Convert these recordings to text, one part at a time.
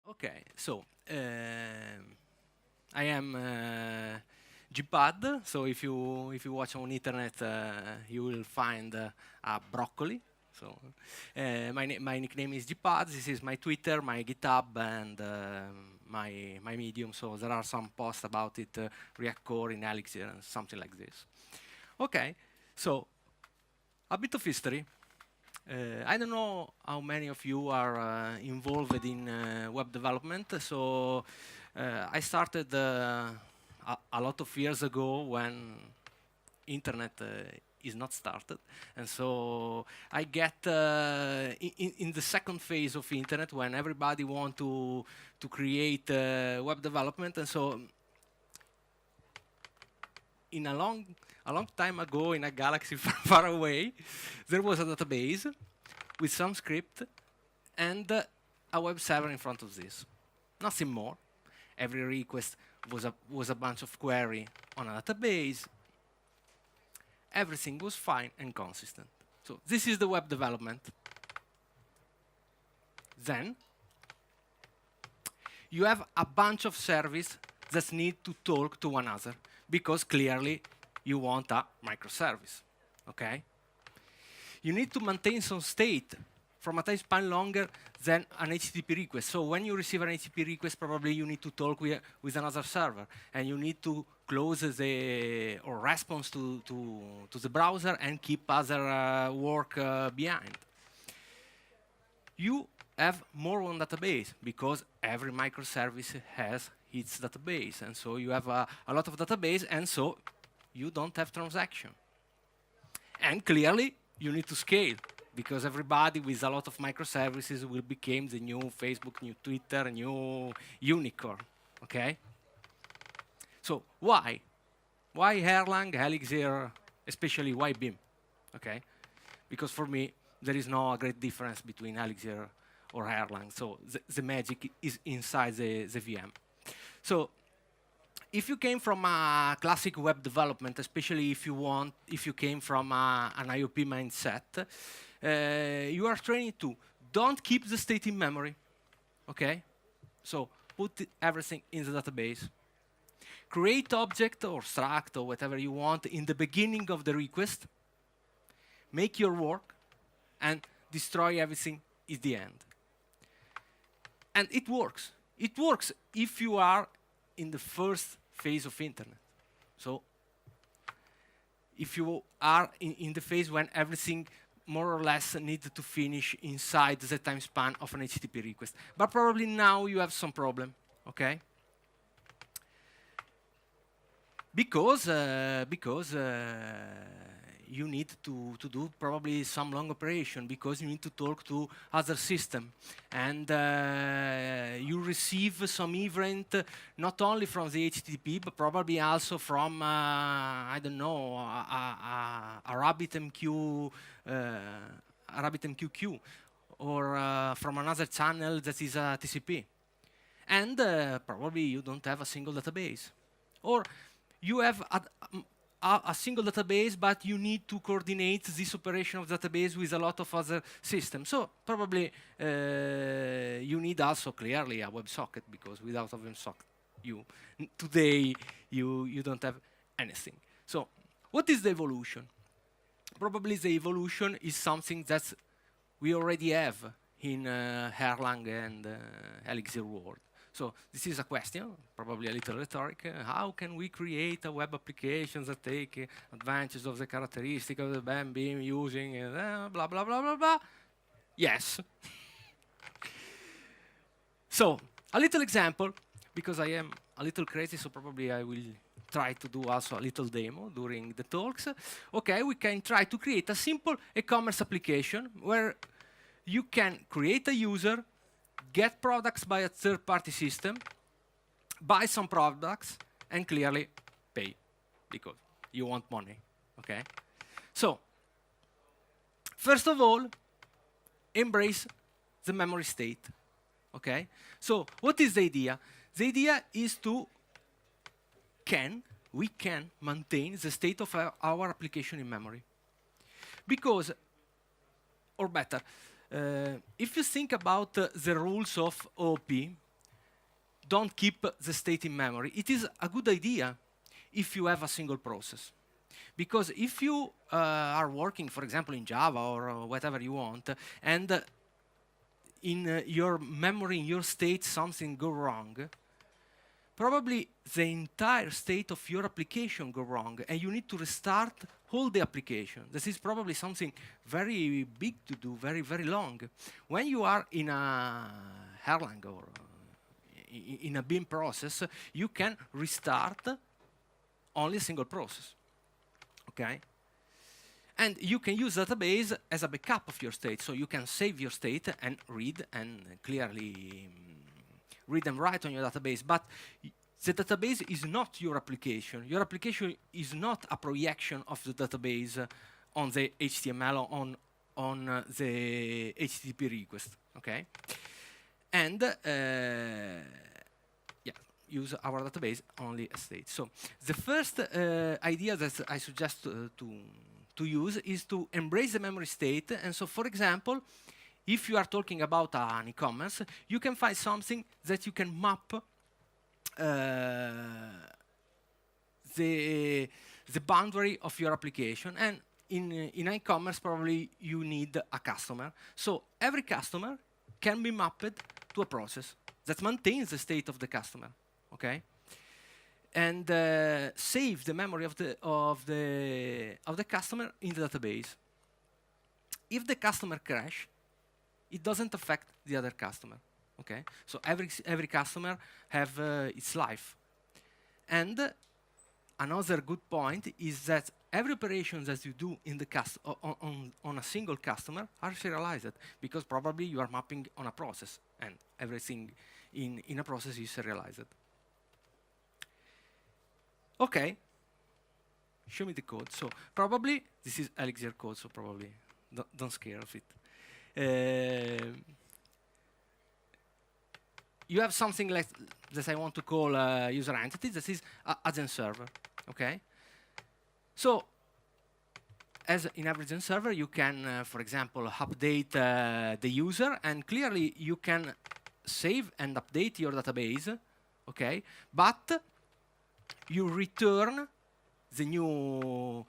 Okay, so I am Gpad. So if you watch on internet, you will find a broccoli. So my nickname is Gpad. This is my Twitter, my GitHub, and my Medium. So there are some posts about it, React Core in Elixir and something like this. Okay, so a bit of history. I don't know how many of you are involved in web development. So I started a lot of years ago when internet is not started, and so I get in the second phase of internet when everybody want to create web development, and so in a long time ago, in a galaxy far, far away, there was a database with some script and a web server in front of this. Nothing more. Every request was a bunch of query on a database. Everything was fine and consistent. So this is the web development. Then you have a bunch of services that need to talk to one another, because clearly you want a microservice, okay? You need to maintain some state from a time span longer than an HTTP request. So when you receive an HTTP request, probably you need to talk with another server, and you need to close the or response to the browser and keep other work behind. You have more one database because every microservice has its database, and so you have a lot of database, and so you don't have transaction. And clearly, you need to scale, because everybody with a lot of microservices will become the new Facebook, new Twitter, new unicorn, okay? So why? Why Erlang, Elixir, especially why BEAM, okay? Because for me, there is no great difference between Elixir or Erlang, so the magic is inside the VM. So if you came from a classic web development, especially if you came from an IOP mindset, you are trained to don't keep the state in memory, okay? So put everything in the database. Create object or struct or whatever you want in the beginning of the request. Make your work and destroy everything at the end. And it works. It works if you are in the first phase of internet. So if you are in the phase when everything more or less needs to finish inside the time span of an HTTP request. But probably now you have some problem, okay? Because you need to do probably some long operation, because you need to talk to other system, and you receive some event not only from the HTTP but probably also from I don't know, a RabbitMQ queue, or from another channel that is a TCP, and probably you don't have a single database, or you have a single database, but you need to coordinate this operation of database with a lot of other systems. So probably you need also clearly a WebSocket, because without a WebSocket, today you don't have anything. So what is the evolution? Probably the evolution is something that we already have in Erlang and Elixir world. So this is a question, probably a little rhetoric. How can we create a web application that take advantage of the characteristic of the BEAM using blah, blah, blah, blah, blah? Yes. So a little example, because I am a little crazy, so probably I will try to do also a little demo during the talks. Okay, we can try to create a simple e-commerce application where you can create a user, get products by a third-party system, buy some products, and clearly pay, because you want money, okay? So, first of all, embrace the memory state, okay? So, what is the idea? The idea is we can maintain the state of our application in memory. Because, or better, if you think about the rules of OOP, don't keep the state in memory. It is a good idea if you have a single process. Because if you are working, for example, in Java or whatever you want, and in your memory, in your state, something go wrong, probably the entire state of your application go wrong, and you need to restart all the application. This is probably something very big to do, very, very long. When you are in a Erlang or in a BEAM process, you can restart only a single process, okay? And you can use database as a backup of your state, so you can save your state and read and clearly read and write on your database. But the database is not your application. Your application is not a projection of the database on the HTML or on the HTTP request, okay? And yeah, use our database only as state. So the first idea that I suggest to use is to embrace the memory state. And so, for example, if you are talking about an e-commerce, you can find something that you can map the boundary of your application. And in e-commerce, probably you need a customer. So every customer can be mapped to a process that maintains the state of the customer, okay? And save the memory of the customer in the database. If the customer crash, it doesn't affect the other customer, okay? So every customer have its life. And another good point is that every operation that you do in the on a single customer are serialized, because probably you are mapping on a process, and everything in a process is serialized. Okay, show me the code. So probably this is Elixir code, so probably don't scare of it. You have something like that I want to call a user entity. This is a Gen server, okay? So as in every Gen server, you can, for example, update the user, and clearly you can save and update your database, okay? But you return the new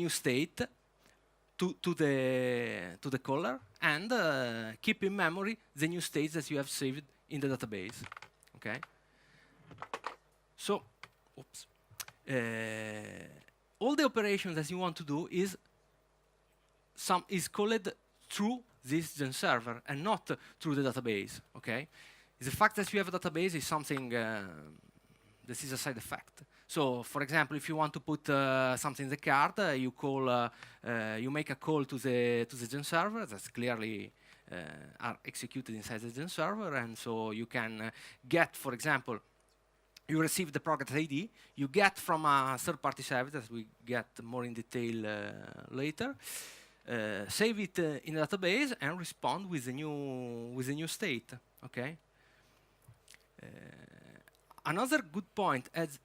state to the caller, and keep in memory the new states that you have saved in the database. Okay. So, oops. All the operations that you want to do is called through this Gen server and not through the database. Okay. The fact that you have a database is something. This is a side effect. So, for example, if you want to put something in the card, you make a call to the Gen server that's clearly are executed inside the Gen server, and so you can get, for example, you receive the product ID, you get from a third-party service that we get more in detail later, save it in a database, and respond with the new state. Okay. Another good point, as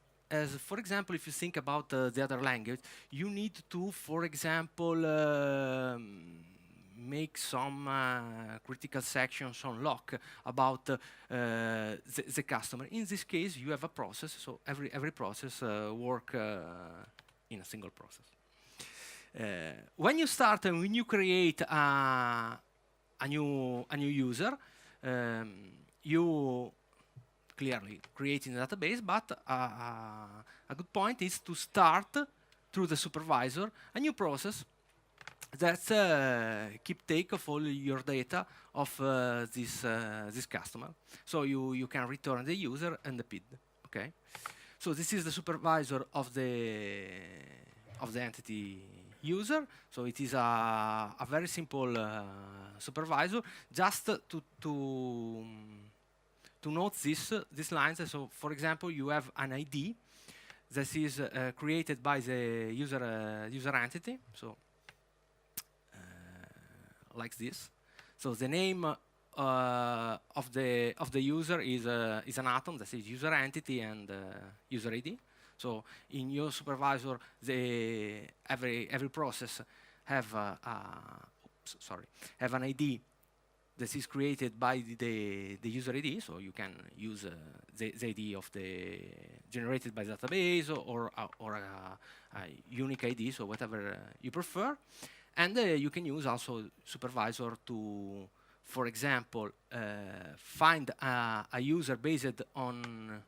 for example, if you think about the other language, you need to, for example, make some critical sections on lock about the customer. In this case, you have a process, so every process work in a single process. When you start and when you create a new user, you clearly creating a database, but a good point is to start through the supervisor a new process that keep take of all your data of this customer. So you can return the user and the PID. Okay. So this is the supervisor of the entity user. So it is a very simple supervisor. Just to note these lines. So, for example, you have an ID that is created by the user entity. So, like this. So the name of the user is an atom that is user entity and user ID. So in your supervisor, every process have have an ID that is created by the user ID, so you can use the ID of the generated by the database or a unique ID, so whatever you prefer. And you can use also supervisor to, for example, find a user based on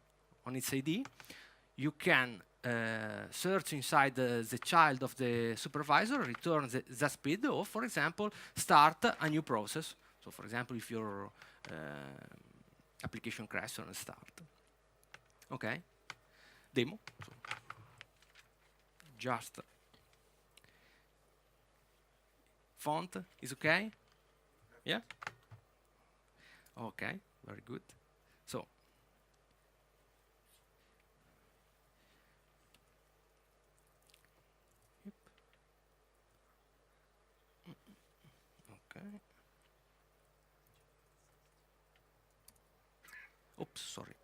its ID. You can search inside the child of the supervisor, return the speed, or, for example, start a new process. So, for example, if your application crashes on start. Okay, demo. So just font is okay. Yeah. Okay, very good. So. Okay. Oops, sorry.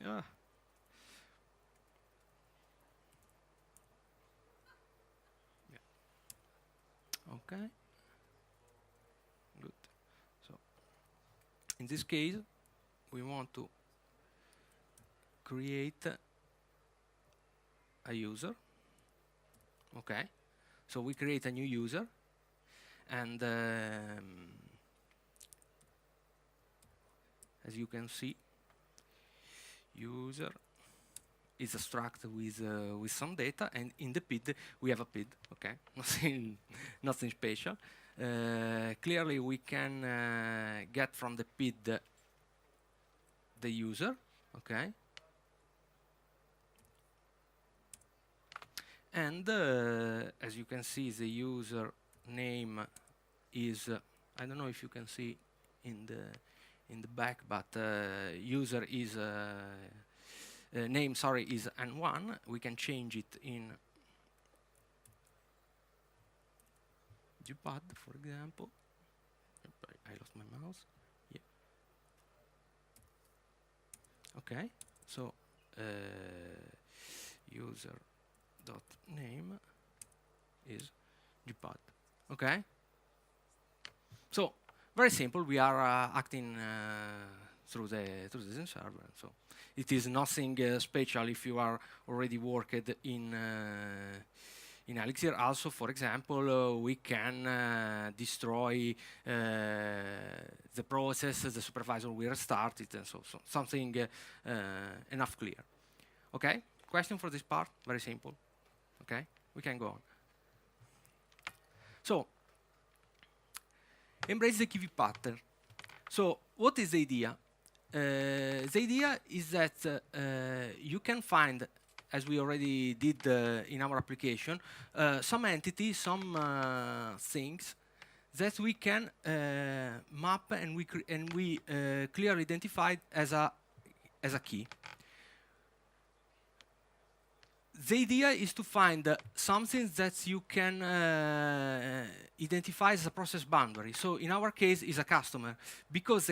Yeah. Okay. Good. So, in this case, we want to create a user. Okay. So we create a new user, and as you can see, user is a struct with some data, and in the PID we have a PID. Okay, nothing special. Clearly, we can get from the PID the user. Okay, and as you can see, the user name is I don't know if you can see in the back, but user is name, sorry, is N1. We can change it in Gpad, for example. I lost my mouse. Yeah. Okay. So user dot name is Gpad. Okay. So very simple. We are acting through the Zen server. So it is nothing special if you are already worked in Elixir. Also, for example, we can destroy the process, the supervisor will restart it, and so something enough clear. Okay? Question for this part? Very simple. Okay? We can go on. So, embrace the KV pattern. So, what is the idea? The idea is that you can find, as we already did in our application, some entities, some things that we can map and we clearly identify as a key. The idea is to find something that you can identify as a process boundary. So in our case, is a customer. Because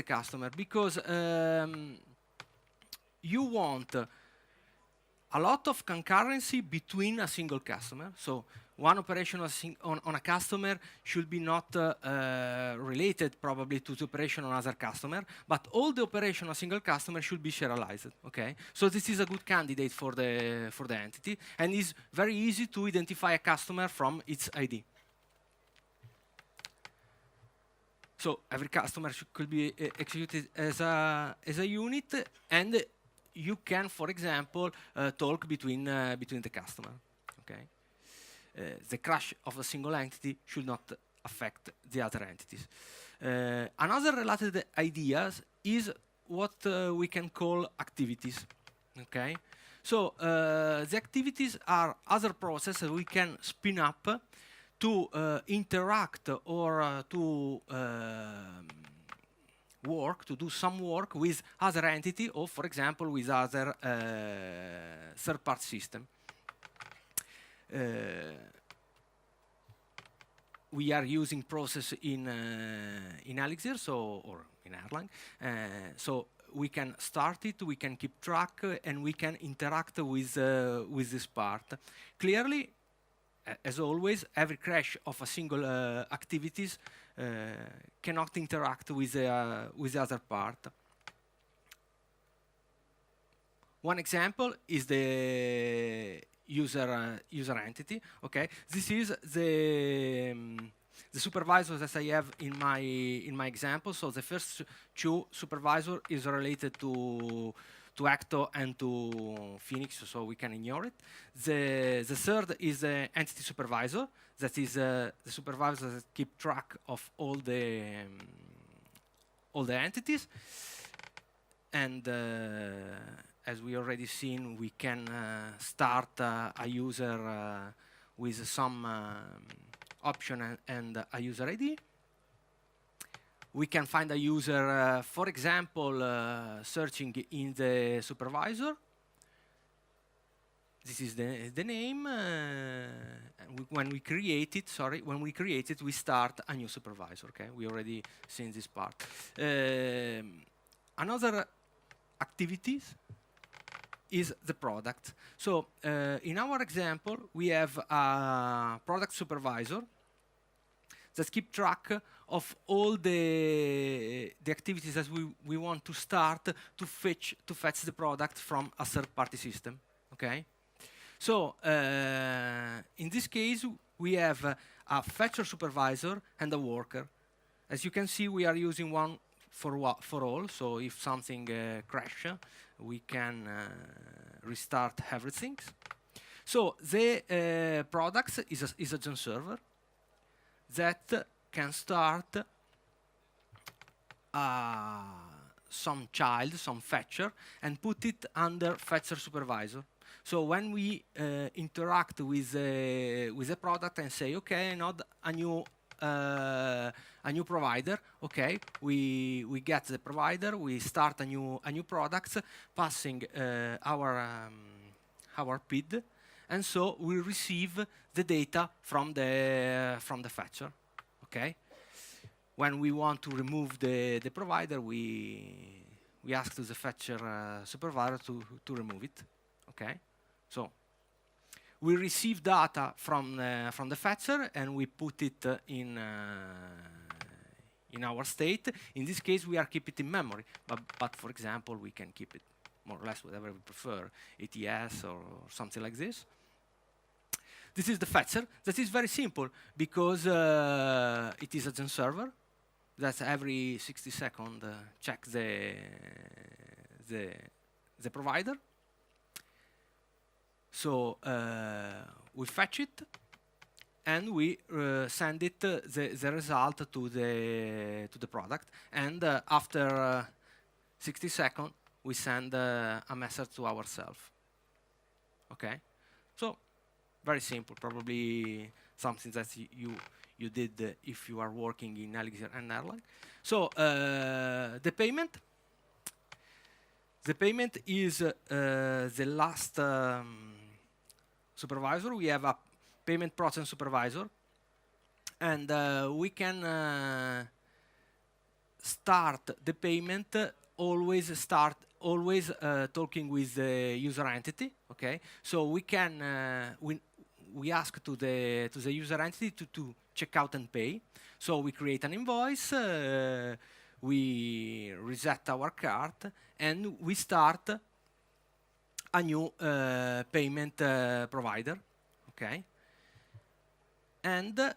you want a lot of concurrency between a single customer. So one operation on a customer should be not related probably to the operation on another customer, but all the operation on a single customer should be serialized. Okay, so this is a good candidate for the entity, and is very easy to identify a customer from its ID. So every customer could be executed as a unit, and you can, for example, talk between the customer. Okay. The crash of a single entity should not affect the other entities. Another related ideas is what we can call activities. Okay, so the activities are other processes we can spin up to interact or to do some work with other entity, or for example with other third-party system. We are using process in Elixir, or in Erlang. So we can start it, we can keep track, and we can interact with this part. Clearly, as always, every crash of a single activities cannot interact with the other part. One example is the user entity. Okay, this is the supervisor that I have in my example. So the first two supervisor is related to Acto and to Phoenix, so we can ignore it. The third is the entity supervisor. That is the supervisor that keep track of all the entities. And as we already seen, we can start a user with some option and a user ID. We can find a user, for example, searching in the supervisor. This is the name. And when we create it, we start a new supervisor. Okay, we already seen this part. Another activities is the product. So in our example, we have a product supervisor that keep track of all the activities that we want to start to fetch the product from a third-party system. Okay. So in this case, we have a fetcher supervisor and a worker. As you can see, we are using one for all. So if something crashes, we can restart everything. So the product is a Gen server that can start some child, some fetcher, and put it under fetcher supervisor. So when we interact with the product and say, okay, I need a new provider. Okay, we get the provider. We start a new product, passing our PID, and so we receive the data from the fetcher. Okay. When we want to remove the provider, we ask to the fetcher supervisor to remove it. Okay. So we receive data from the fetcher and we put it in our state. In this case, we are keep it in memory. But for example, we can keep it more or less whatever we prefer, ATS or something like this. This is the fetcher. That is very simple because it is a Gen server that every 60 seconds check the provider. So we fetch it and we send it the result to the product. And after 60 seconds, we send a message to ourselves. Okay, so very simple. Probably something that you did if you are working in Elixir and Erlang. So the payment. The payment is the last supervisor. We have a payment process supervisor, and we can start the payment always talking with the user entity. Okay, so we can we ask to the user entity to check out and pay. So we create an invoice, we reset our card, and we start a new payment provider. Okay, and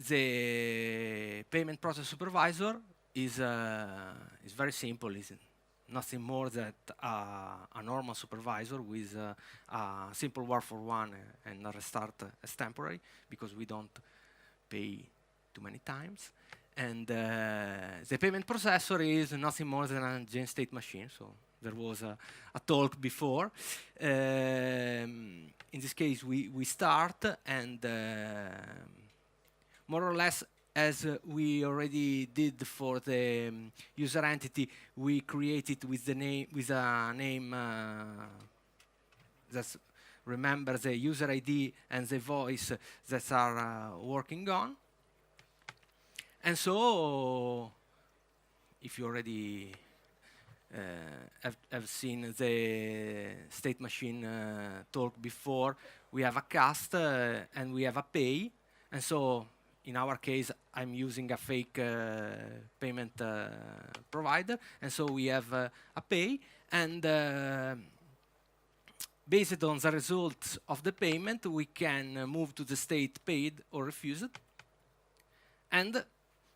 the payment process supervisor is very simple. It's nothing more than a normal supervisor with a simple war for one and a restart as temporary, because we don't pay too many times. And the payment processor is nothing more than a Gen state machine. So there was a talk before. In this case, we start, and more or less as we already did for the user entity, we created with a name that remember the user ID and the voice that are working on. And so, if you already have seen the state machine talk before. We have a cast and we have a pay. And so in our case, I'm using a fake payment provider. And so we have a pay. And based on the results of the payment, we can move to the state paid or refused. And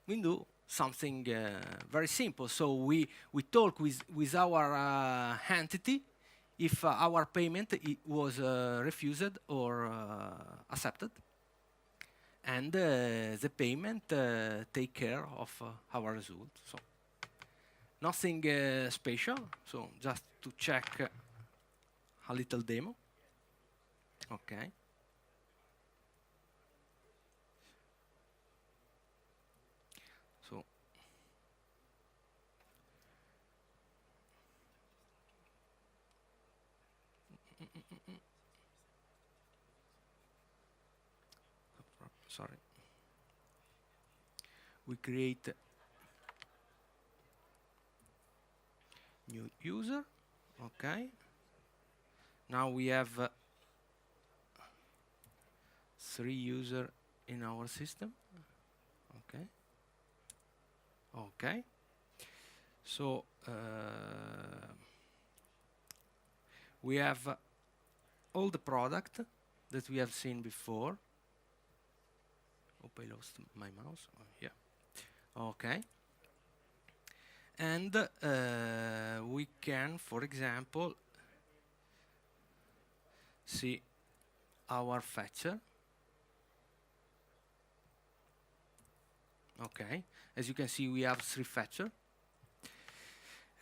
we do something very simple. So we talk with our entity if our payment was refused or accepted. And the payment take care of our result. So nothing special. So just to check a little demo. Okay. So sorry. We create new user. Okay. Now we have 3 users in our system. Okay. Okay. So we have all the product that we have seen before. I lost my mouse. Oh, yeah. Okay. And we can, for example, see our fetcher. Okay. As you can see, we have 3 fetcher.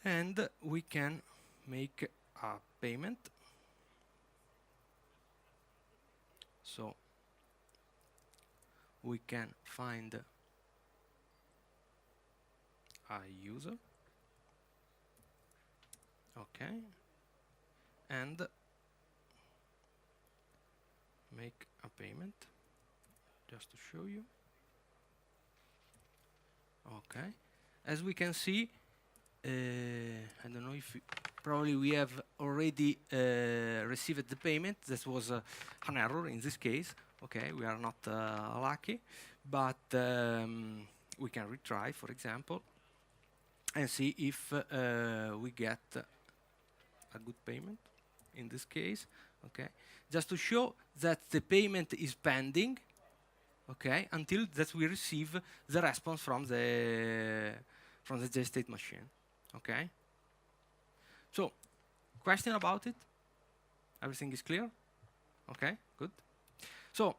And we can make a payment. So we can find a user. Okay. And make a payment just to show you. Okay. As we can see, I don't know if probably we have already received the payment. This was an error in this case. Okay, we are not lucky, but we can retry, for example, and see if we get a good payment in this case. Okay, just to show that the payment is pending. Okay, until that we receive the response from the JState machine. Okay. So, question about it? Everything is clear? Okay, good. So,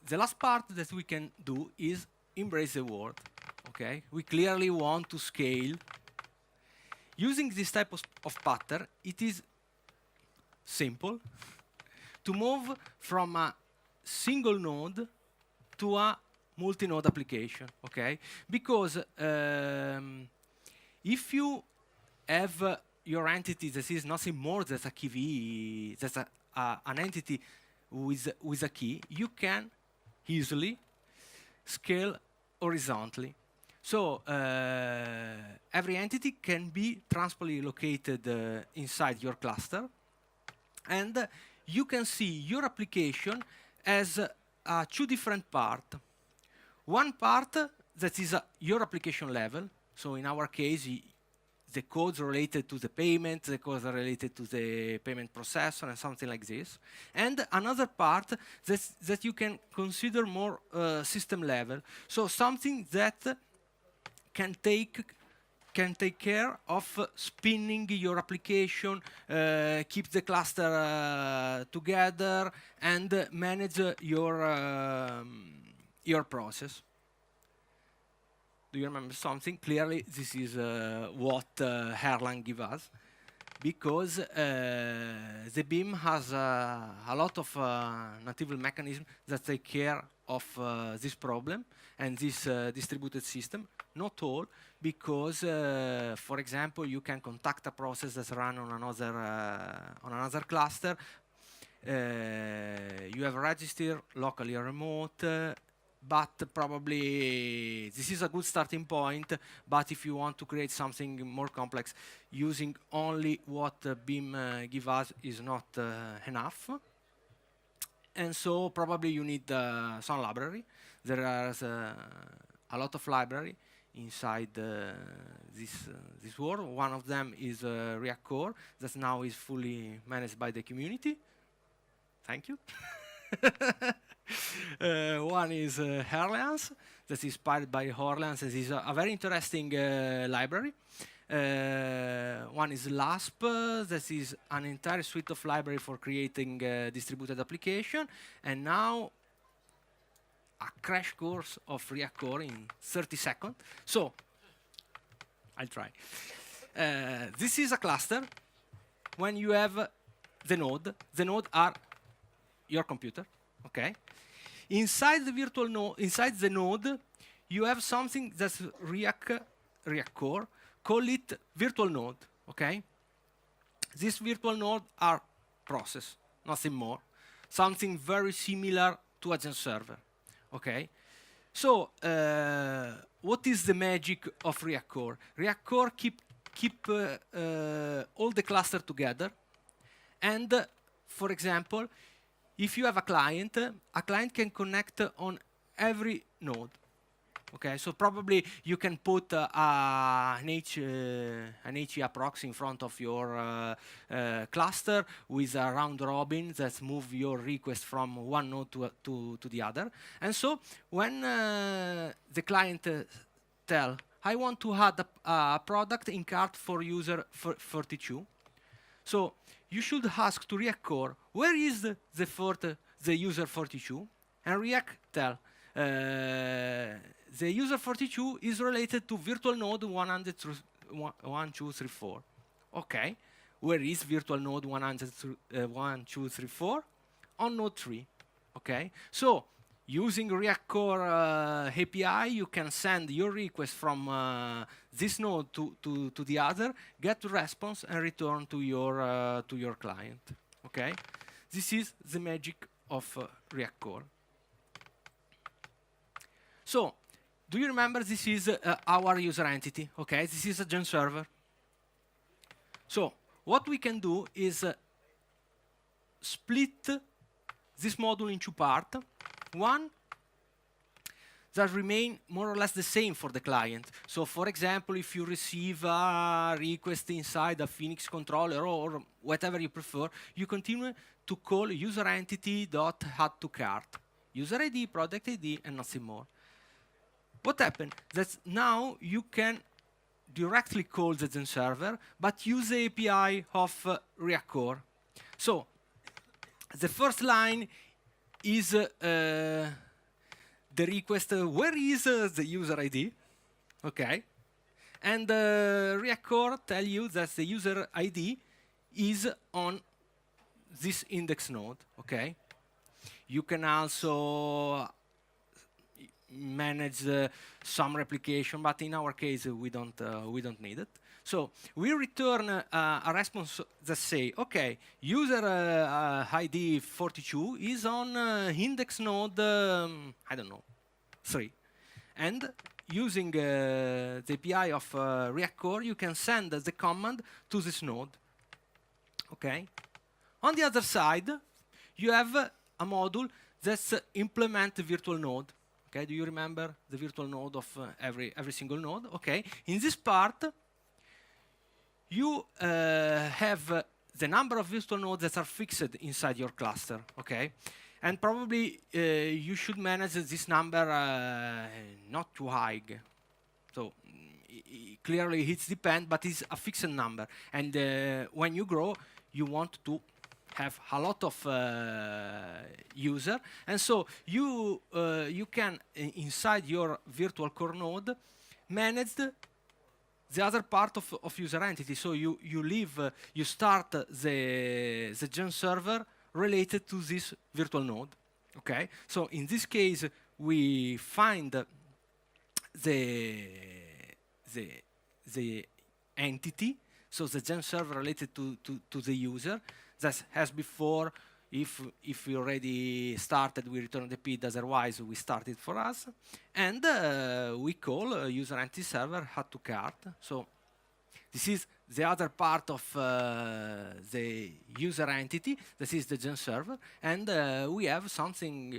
the last part that we can do is embrace the world. Okay, we clearly want to scale. Using this type of pattern, it is simple to move from a single node to a multi-node application, okay? Because if you have your entity that is nothing more than a key, that's an entity with a key, you can easily scale horizontally. So every entity can be transport located inside your cluster, and you can see your application as 2 different parts. One part that is your application level. So in our case, the codes related to the payment, the codes related to the payment processor, and something like this. And another part that you can consider more system level. So something that can take care of spinning your application, keep the cluster together, and manage your process. Do you remember something? Clearly, this is what Erlang gives us, because the BEAM has a lot of native mechanisms that take care of this problem and this distributed system. Not all, because, for example, you can contact a process that's run on another cluster. You have a register locally or remote. but probably this is a good starting point. But if you want to create something more complex, using only what BEAM give us is not enough. And so probably you need some library. There are a lot of library inside this world. One of them is React Core that now is fully managed by the community. Thank you. One is Orleans, that is inspired by Orleans. This is a very interesting library. One is LASP, that is an entire suite of library for creating distributed application. And now a crash course of React Core in 30 seconds. So I'll try. This is a cluster. When you have the node are your computer, okay? Inside the virtual node, inside the node, you have something that's React Core. Call it virtual node, okay? This virtual node are process, nothing more. Something very similar to a Gen server, okay? So, what is the magic of React Core? React Core keep all the cluster together. And, for example, if you have a client can connect on every node. Okay, so probably you can put an HE proxy in front of your cluster with a round robin that move your request from one node to the other. And so when the client tell, I want to add a product in cart for user 42, so you should ask to React Core, where is the user 42? And React tell, the user 42 is related to virtual node 1234. Okay, where is virtual node 1234? On node 3. Okay, so using React Core API, you can send your request from this node to the other, get the response, and return to your client. Okay, this is the magic of React Core. So, do you remember this is our user entity? Okay, this is a Gen server. So, what we can do is split this module into parts. One that remain more or less the same for the client. So, for example, if you receive a request inside a Phoenix controller or whatever you prefer, you continue to call user entity.add to cart. User ID, product ID, and nothing more. What happened? That now you can directly call the Gen server, but use the API of React Core. So, the first line is the request, where is the user ID? Okay. And React Core tell you that the user ID is on this index node, okay? You can also manage some replication, but in our case we don't need it. So we return a response that say, okay, user ID 42 is on index node, I don't know, 3. And using the API of React Core, you can send the command to this node. Okay. On the other side, you have a module that's implement the virtual node. Okay, do you remember the virtual node of every single node? Okay, in this part, you have the number of virtual nodes that are fixed inside your cluster. Okay, and probably you should manage this number not too high. So clearly it depends, but it's a fixed number. And when you grow, you want to have a lot of user, and so you can inside your virtual core node manage the other part of user entity. So you start the Gen server related to this virtual node. Okay. So in this case, we find the entity. So the Gen server related to the user. That as before, If we already started, we return the PID, otherwise we start it for us. And we call user entity server add to cart. So this is the other part of the user entity. This is the gen server. And we have something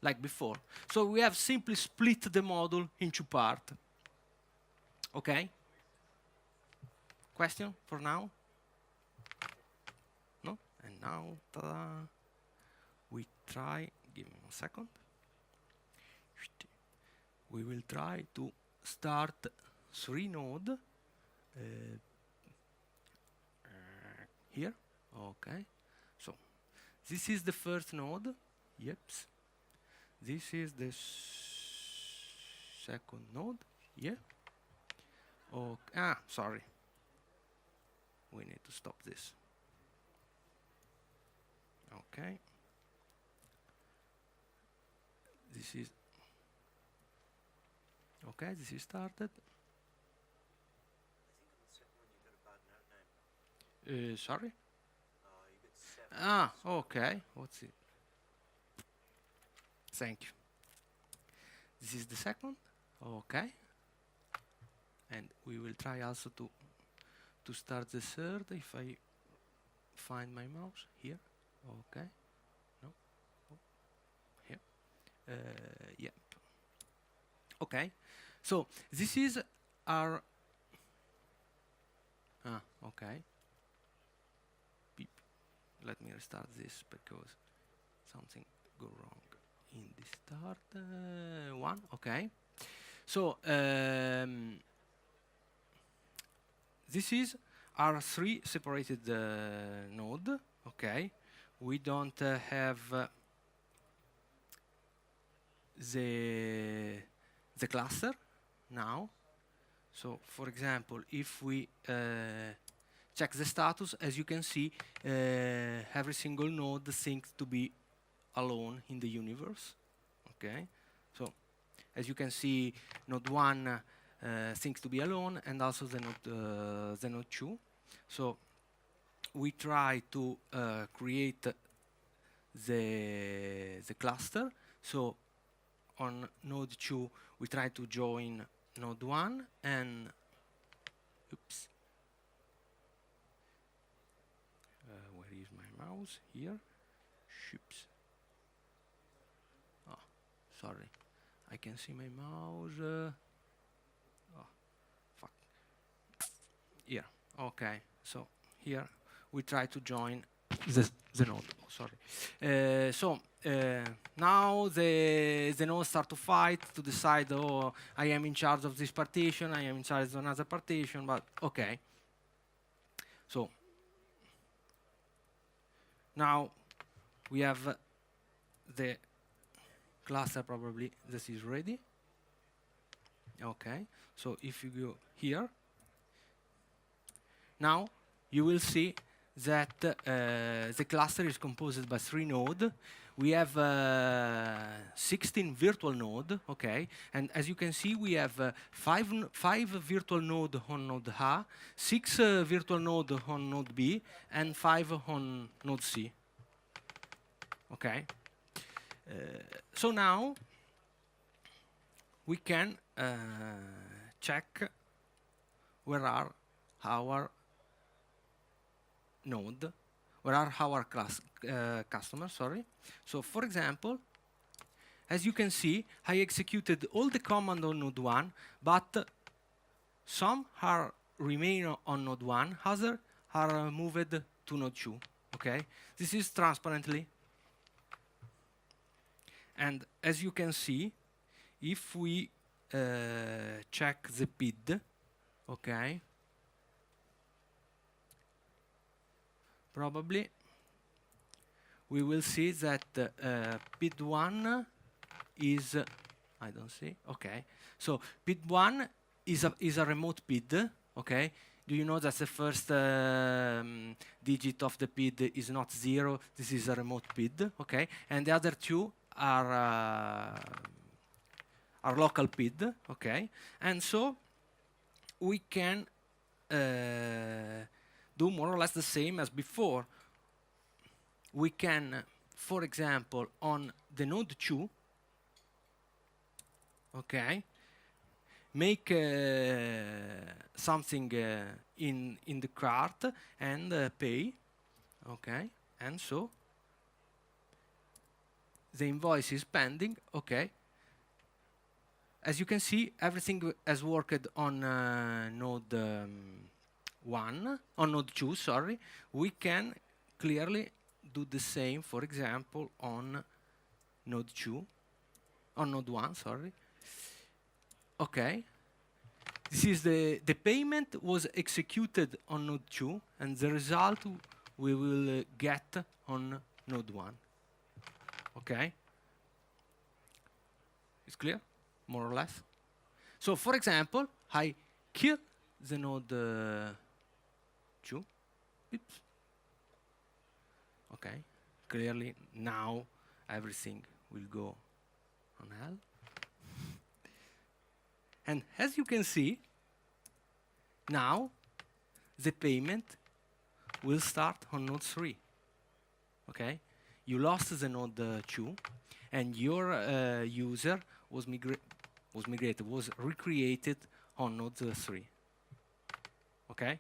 like before. So we have simply split the module into parts. Okay? Question for now? No? And now, ta-da, we try, give me 1 second. We will try to start 3 nodes here. Okay. So this is the first node. Yep. This is the second node. Yeah. Okay. Ah, sorry. We need to stop this. Okay. This is okay. This is started. Sorry? Ah, okay. What's it? Thank you. This is the second. Okay. And we will try also to start the third if I find my mouse here. Okay. No. Oh. Here. Yep. Okay. So this is our. Ah, okay. Let me restart this because something go wrong in the start one. Okay. So this is our 3 separated node. Okay. We don't have the cluster now. So for example, if we check the status, as you can see, every single node thinks to be alone in the universe. Okay, so as you can see, node 1 thinks to be alone, and also the node 2. So we try to create the cluster. So on node 2, we try to join node 1 and oops. Where is my mouse? Here. Ships. Oh, sorry. I can see my mouse. Oh, fuck. Here. Okay. So here we try to join the node. Oh, sorry. Now the nodes start to fight to decide. Oh, I am in charge of this partition. I am in charge of another partition. But okay. So. Now we have the cluster, probably this is ready. Okay, so if you go here, now you will see that the cluster is composed by 3 nodes. We have 16 virtual nodes, okay, and as you can see, we have 5 virtual nodes on node A, 6 virtual nodes on node B, and 5 on node C. Okay. So now we can check where are our node. Where are our customers, sorry. So for example, as you can see, I executed all the command on node 1, but some are remain on node 1, others are moved to node 2, okay? This is transparently. And as you can see, if we check the PID, okay, probably we will see that PID1 is, I don't see, okay. So PID1 is a remote PID, okay. Do you know that the first digit of the PID is not 0? This is a remote PID, okay. And the other 2 are local PID, okay. And so we can do more or less the same as before. We can for example, on the node 2, okay, make something in the cart and pay, okay, and so the invoice is pending, okay. As you can see, everything has worked on node 1, on node 2, sorry. We can clearly do the same, for example, on node 2, on node 1, sorry. Okay. This is the payment was executed on node 2, and the result we will get on node 1. Okay? It's clear? More or less? So, for example, I kill the node 2. Oops. Okay. Clearly, now everything will go on hell. And as you can see, now the payment will start on node 3. Okay? You lost the node 2, and your user was recreated on node 3. Okay?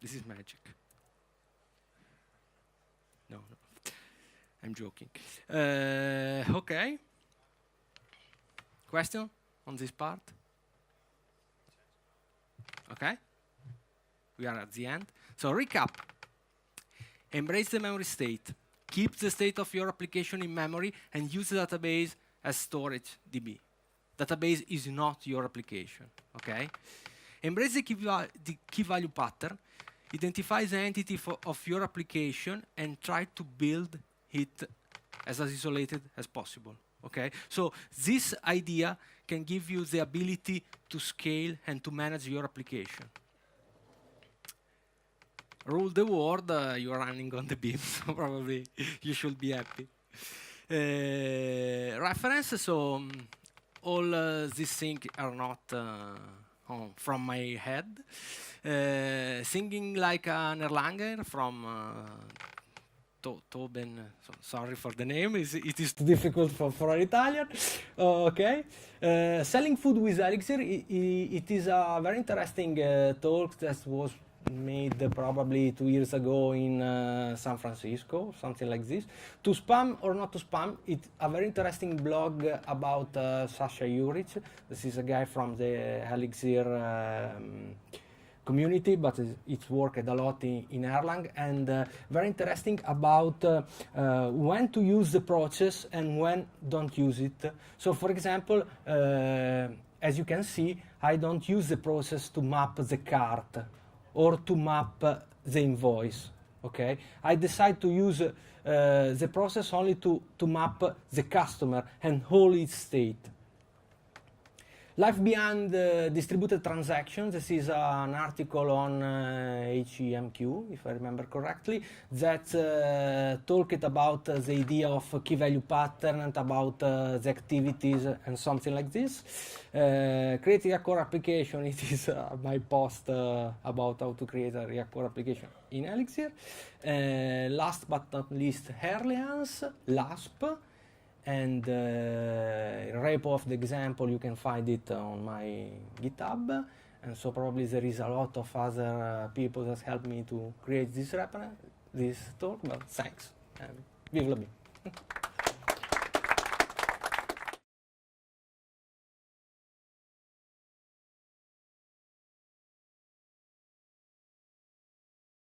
This is magic. No, I'm joking. Okay. Question on this part? Okay? We are at the end. So recap. Embrace the memory state. Keep the state of your application in memory and use the database as storage DB. Database is not your application, okay? Embrace the key value pattern. Identify the entity of your application and try to build it as isolated as possible, okay? So this idea can give you the ability to scale and to manage your application. Rule the world, you're running on the BEAM, so probably you should be happy. Reference, so all these things are not from my head. Singing like an Erlanger from Toben, so sorry for the name, it is too difficult for an Italian. Okay. Selling food with Elixir, it is a very interesting talk that was made probably 2 years ago in San Francisco, something like this. To spam or not to spam, it's a very interesting blog about Sasha Juric. This is a guy from the Elixir community, but it's worked a lot in Erlang, and very interesting about when to use the process and when don't use it. So for example, as you can see, I don't use the process to map the cart or to map the invoice, okay? I decide to use the process only to map the customer and all its state. Life Behind Distributed Transactions, this is an article on HEMQ, if I remember correctly, that talked about the idea of key value pattern and about the activities and something like this. Creating a core application, it is my post about how to create a React core application in Elixir. Last but not least, Herlians, LASP. And repo of the example, you can find it on my GitHub, and so probably there is a lot of other people that helped me to create this talk, but thanks, and vive la BEAM.